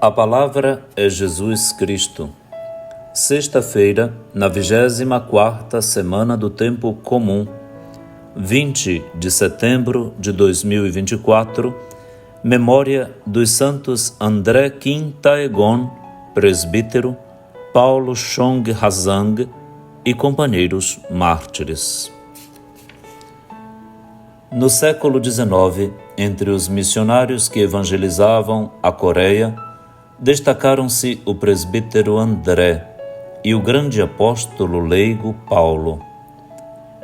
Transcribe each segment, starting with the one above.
A palavra é Jesus Cristo. Sexta-feira, na 24ª semana do Tempo Comum, 20 de setembro de 2024, memória dos santos André Kim Taegon, presbítero, Paulo Chong Hazang e companheiros mártires. No século XIX, entre os missionários que evangelizavam a Coreia, destacaram-se o presbítero André e o grande apóstolo leigo Paulo.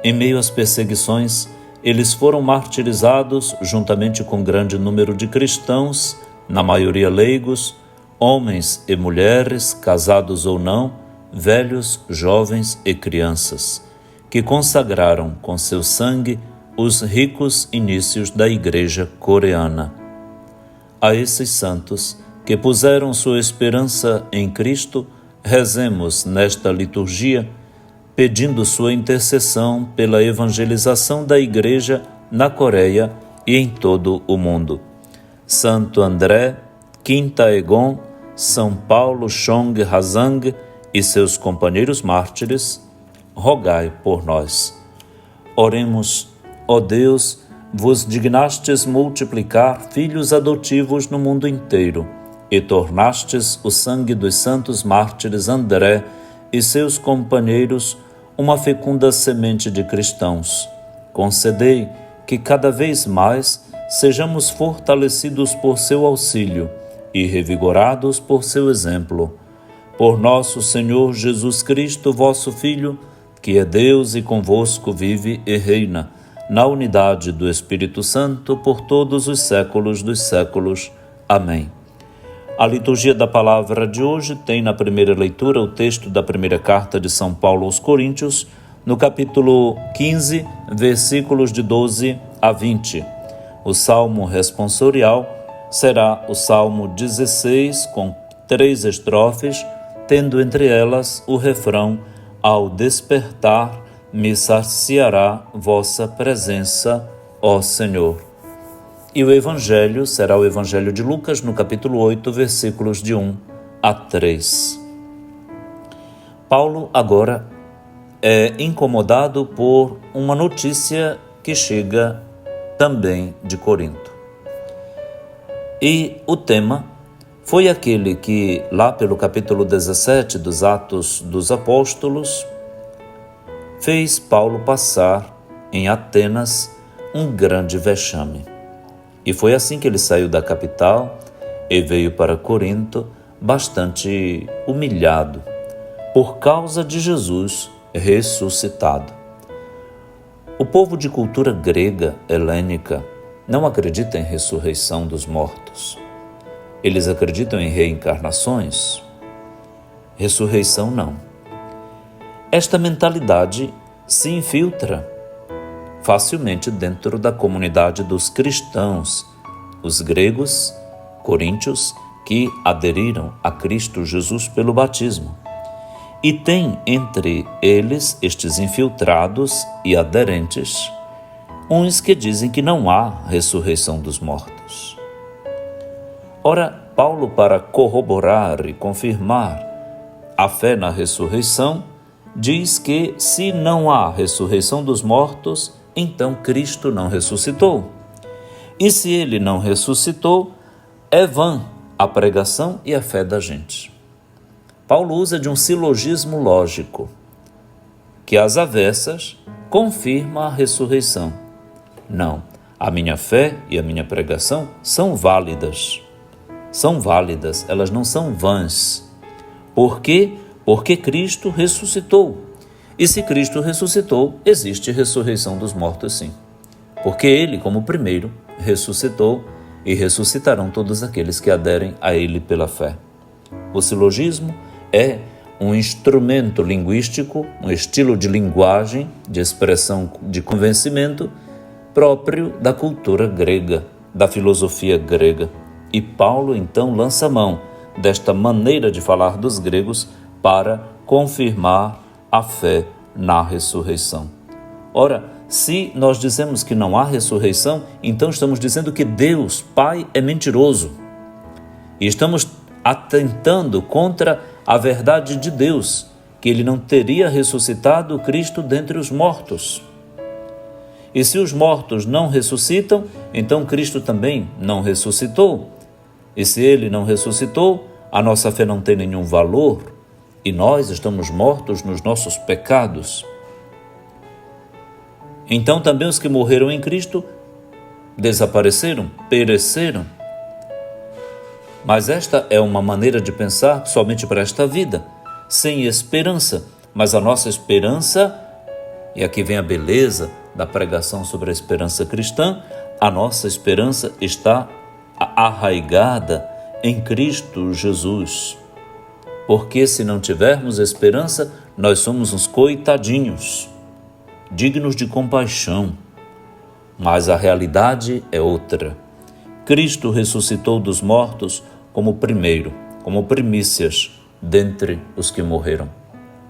Em meio às perseguições, eles foram martirizados juntamente com grande número de cristãos, na maioria leigos, homens e mulheres, casados ou não, velhos, jovens e crianças, que consagraram com seu sangue os ricos inícios da Igreja coreana. A esses santos, que puseram sua esperança em Cristo, rezemos nesta liturgia, pedindo sua intercessão pela evangelização da Igreja na Coreia e em todo o mundo. Santo André, Kim Taegon, São Paulo Chong Hazang e seus companheiros mártires, rogai por nós. Oremos, ó Deus, vos dignastes multiplicar filhos adotivos no mundo inteiro, e tornastes o sangue dos santos mártires André e seus companheiros uma fecunda semente de cristãos. Concedei que cada vez mais sejamos fortalecidos por seu auxílio e revigorados por seu exemplo. Por nosso Senhor Jesus Cristo, vosso Filho, que é Deus e convosco vive e reina, na unidade do Espírito Santo, por todos os séculos dos séculos. Amém. A liturgia da palavra de hoje tem na primeira leitura o texto da primeira carta de São Paulo aos Coríntios, no capítulo 15, versículos de 12 a 20. O salmo responsorial será o salmo 16, com 3 estrofes, tendo entre elas o refrão: ao despertar me saciará vossa presença, ó Senhor. E o Evangelho será o Evangelho de Lucas, no capítulo 8, versículos de 1 a 3. Paulo agora é incomodado por uma notícia que chega também de Corinto. E o tema foi aquele que, lá pelo capítulo 17 dos Atos dos Apóstolos, fez Paulo passar em Atenas um grande vexame. E foi assim que ele saiu da capital e veio para Corinto bastante humilhado, por causa de Jesus ressuscitado. O povo de cultura grega, helênica, não acredita em ressurreição dos mortos. Eles acreditam em reencarnações. Ressurreição não. Esta mentalidade se infiltra facilmente dentro da comunidade dos cristãos, os gregos, coríntios, que aderiram a Cristo Jesus pelo batismo. E tem entre eles, estes infiltrados e aderentes, uns que dizem que não há ressurreição dos mortos. Ora, Paulo, para corroborar e confirmar a fé na ressurreição, diz que se não há ressurreição dos mortos, então Cristo não ressuscitou. E se ele não ressuscitou, é vã a pregação e a fé da gente. Paulo usa de um silogismo lógico, que às avessas confirma a ressurreição. Não, a minha fé e a minha pregação são válidas. São válidas, elas não são vãs. Por quê? Porque Cristo ressuscitou. E se Cristo ressuscitou, existe ressurreição dos mortos sim. Porque ele, como primeiro, ressuscitou e ressuscitarão todos aqueles que aderem a ele pela fé. O silogismo é um instrumento linguístico, um estilo de linguagem, de expressão de convencimento próprio da cultura grega, da filosofia grega. E Paulo então lança mão desta maneira de falar dos gregos para confirmar a fé na ressurreição. Ora, se nós dizemos que não há ressurreição, então estamos dizendo que Deus, Pai, é mentiroso. E estamos atentando contra a verdade de Deus, que ele não teria ressuscitado Cristo dentre os mortos. E se os mortos não ressuscitam, então Cristo também não ressuscitou. E se ele não ressuscitou, a nossa fé não tem nenhum valor e nós estamos mortos nos nossos pecados. Então também os que morreram em Cristo desapareceram, pereceram. Mas esta é uma maneira de pensar somente para esta vida, sem esperança. Mas a nossa esperança, e aqui vem a beleza da pregação sobre a esperança cristã, a nossa esperança está arraigada em Cristo Jesus. Porque se não tivermos esperança, nós somos uns coitadinhos, dignos de compaixão. Mas a realidade é outra. Cristo ressuscitou dos mortos como primeiro, como primícias dentre os que morreram.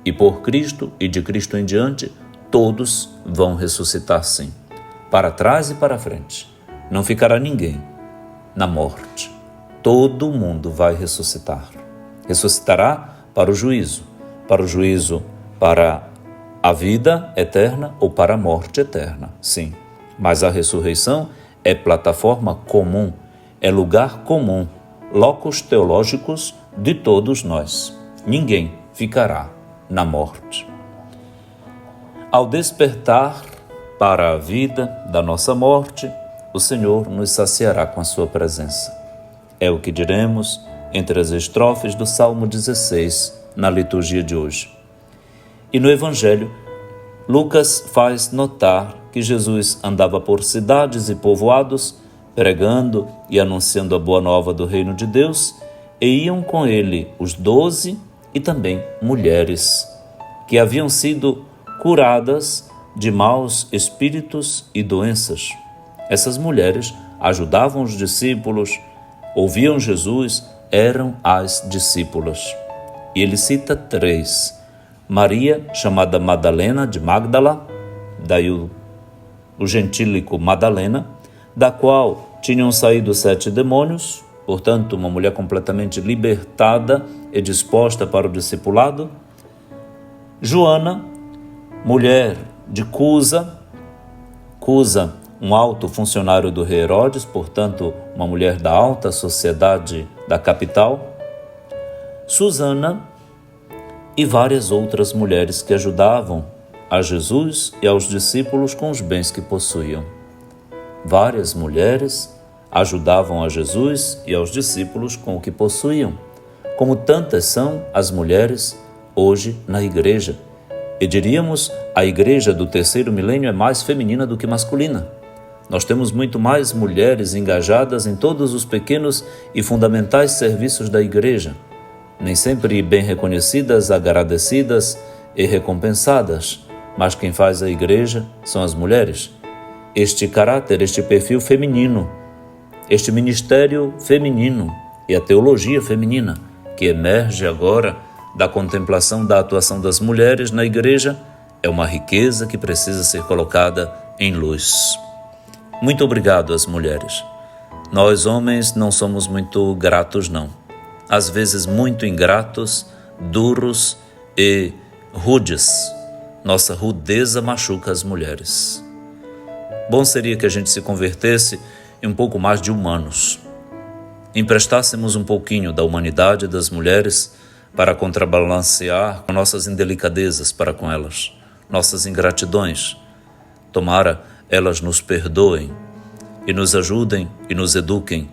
E por Cristo e de Cristo em diante, todos vão ressuscitar sim, para trás e para frente. Não ficará ninguém na morte. Todo mundo vai ressuscitar. Ressuscitará para o juízo, para a vida eterna ou para a morte eterna, sim. Mas a ressurreição é plataforma comum, é lugar comum, locus teológicos de todos nós. Ninguém ficará na morte. Ao despertar para a vida da nossa morte, o Senhor nos saciará com a sua presença. É o que diremos entre as estrofes do Salmo 16, na liturgia de hoje. E no Evangelho, Lucas faz notar que Jesus andava por cidades e povoados, pregando e anunciando a boa nova do reino de Deus, e iam com ele os 12 e também mulheres, que haviam sido curadas de maus espíritos e doenças. Essas mulheres ajudavam os discípulos, ouviam Jesus, eram as discípulas. E ele cita 3. Maria, chamada Madalena de Magdala, daí o gentílico Madalena, da qual tinham saído 7 demônios, portanto, uma mulher completamente libertada e disposta para o discipulado. Joana, mulher de Cusa, um alto funcionário do rei Herodes, portanto, uma mulher da alta sociedade da capital. Susana e várias outras mulheres que ajudavam a Jesus e aos discípulos com os bens que possuíam. Várias mulheres ajudavam a Jesus e aos discípulos com o que possuíam, como tantas são as mulheres hoje na igreja. E diríamos, a igreja do terceiro milênio é mais feminina do que masculina. Nós temos muito mais mulheres engajadas em todos os pequenos e fundamentais serviços da igreja, nem sempre bem reconhecidas, agradecidas e recompensadas, mas quem faz a igreja são as mulheres. Este caráter, este perfil feminino, este ministério feminino e a teologia feminina, que emerge agora da contemplação da atuação das mulheres na igreja, é uma riqueza que precisa ser colocada em luz. Muito obrigado às mulheres. Nós, homens, não somos muito gratos, não. Às vezes muito ingratos, duros e rudes. Nossa rudeza machuca as mulheres. Bom seria que a gente se convertesse em um pouco mais de humanos. Emprestássemos um pouquinho da humanidade das mulheres para contrabalancear nossas indelicadezas para com elas, nossas ingratidões. Tomara elas nos perdoem e nos ajudem e nos eduquem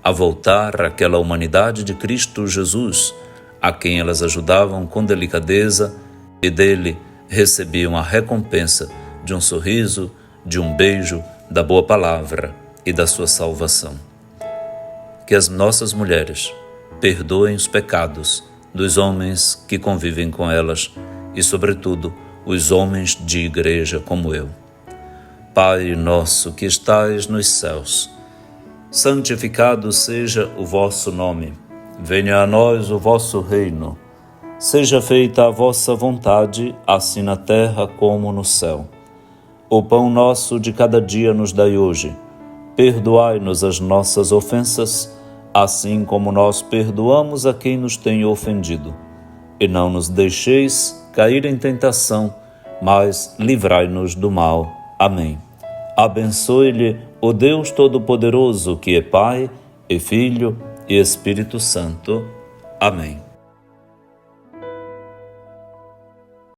a voltar àquela humanidade de Cristo Jesus, a quem elas ajudavam com delicadeza e dele recebiam a recompensa de um sorriso, de um beijo, da boa palavra e da sua salvação. Que as nossas mulheres perdoem os pecados dos homens que convivem com elas e, sobretudo, os homens de igreja como eu. Pai nosso que estais nos céus, santificado seja o vosso nome. Venha a nós o vosso reino. Seja feita a vossa vontade, assim na terra como no céu. O pão nosso de cada dia nos dai hoje. Perdoai-nos as nossas ofensas, assim como nós perdoamos a quem nos tem ofendido. E não nos deixeis cair em tentação, mas livrai-nos do mal. Amém. Abençoe-lhe o Deus Todo-Poderoso, que é Pai, e Filho, e Espírito Santo. Amém.